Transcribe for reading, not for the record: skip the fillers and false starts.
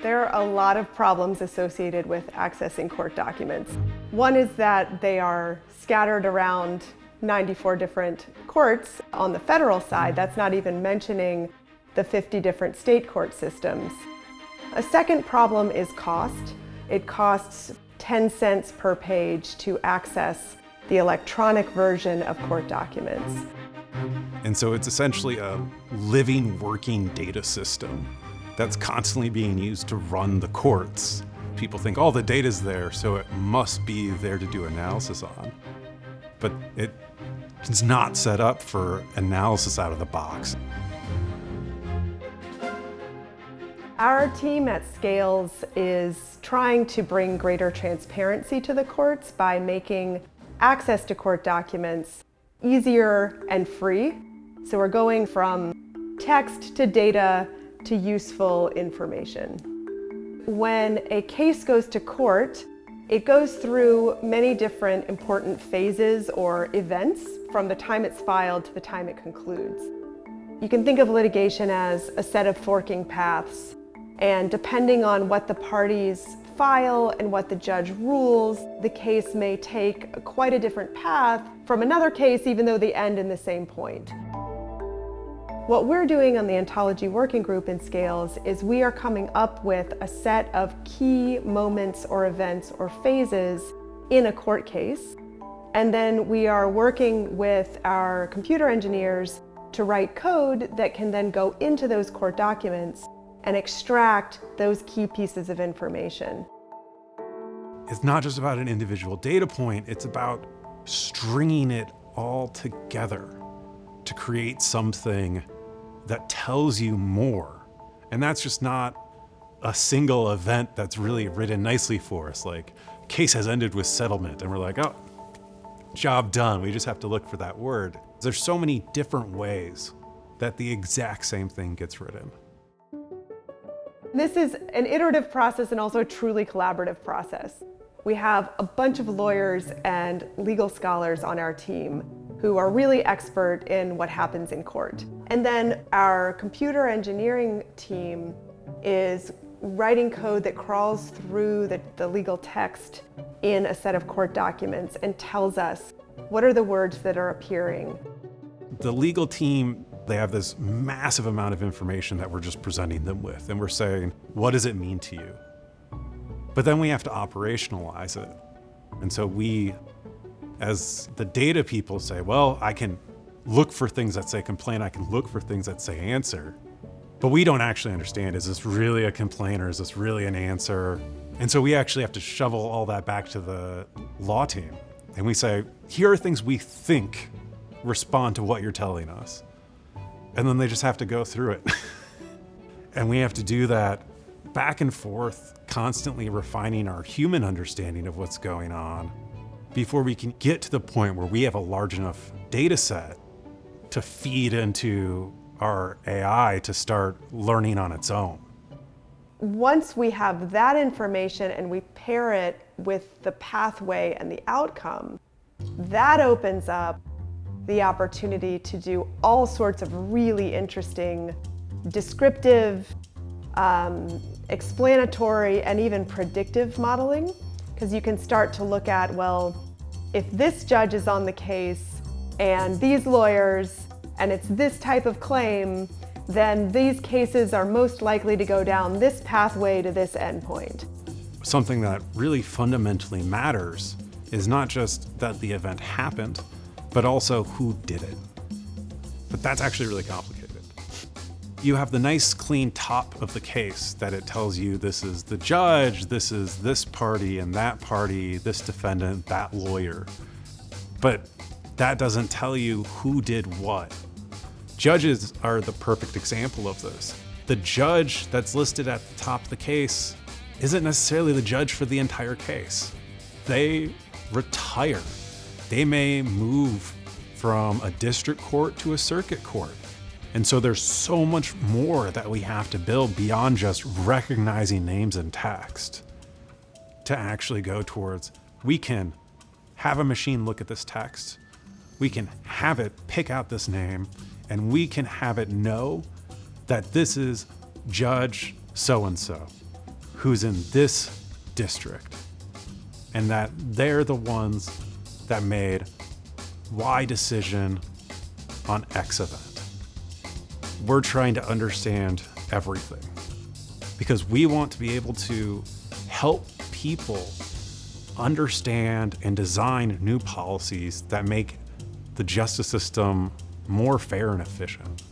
There are a lot of problems associated with accessing court documents. One is that they are scattered around 94 different courts on the federal side. That's not even mentioning the 50 different state court systems. A second problem is cost. It costs 10 cents per page to access the electronic version of court documents. And so it's essentially a living, working data system that's constantly being used to run the courts. People think, oh, the data's there, so it must be there to do analysis on. But it's not set up for analysis out of the box. Our team at Scales is trying to bring greater transparency to the courts by making access to court documents easier and free. So we're going from text to data to useful information. When a case goes to court, it goes through many different important phases or events from the time it's filed to the time it concludes. You can think of litigation as a set of forking paths, and depending on what the parties file and what the judge rules, the case may take quite a different path from another case, even though they end in the same point. What we're doing on the Ontology Working Group in Scales is we are coming up with a set of key moments or events or phases in a court case, and then we are working with our computer engineers to write code that can then go into those court documents and extract those key pieces of information. It's not just about an individual data point, it's about stringing it all together to create something that tells you more. And that's just not a single event that's really written nicely for us, like case has ended with settlement, and we're like, oh, job done, we just have to look for that word. There's so many different ways that the exact same thing gets written. This is an iterative process and also a truly collaborative process. We have a bunch of lawyers and legal scholars on our team who are really expert in what happens in court. And then our computer engineering team is writing code that crawls through the legal text in a set of court documents and tells us what are the words that are appearing. The legal team, they have this massive amount of information that we're just presenting them with, and we're saying, what does it mean to you? But then we have to operationalize it. And so we, as the data people, say, well, I can look for things that say complaint, I can look for things that say answer. But we don't actually understand, is this really a complaint or is this really an answer? And so we actually have to shovel all that back to the law team. And we say, here are things we think respond to what you're telling us. And then they just have to go through it. And we have to do that back and forth, constantly refining our human understanding of what's going on before we can get to the point where we have a large enough data set to feed into our AI to start learning on its own. Once we have that information and we pair it with the pathway and the outcome, that opens up the opportunity to do all sorts of really interesting, descriptive, explanatory, and even predictive modeling. Because you can start to look at, well, if this judge is on the case and these lawyers, and it's this type of claim, then these cases are most likely to go down this pathway to this endpoint. Something that really fundamentally matters is not just that the event happened, but also who did it. But that's actually really complicated. You have the nice clean top of the case that it tells you this is the judge, this is this party and that party, this defendant, that lawyer. But that doesn't tell you who did what. Judges are the perfect example of this. The judge that's listed at the top of the case isn't necessarily the judge for the entire case. They retire. They may move from a district court to a circuit court. And so there's so much more that we have to build beyond just recognizing names in text to actually go towards, we can have a machine look at this text, we can have it pick out this name, and we can have it know that this is Judge so-and-so who's in this district, and that they're the ones that made Y decision on X event. We're trying to understand everything because we want to be able to help people understand and design new policies that make the justice system more fair and efficient.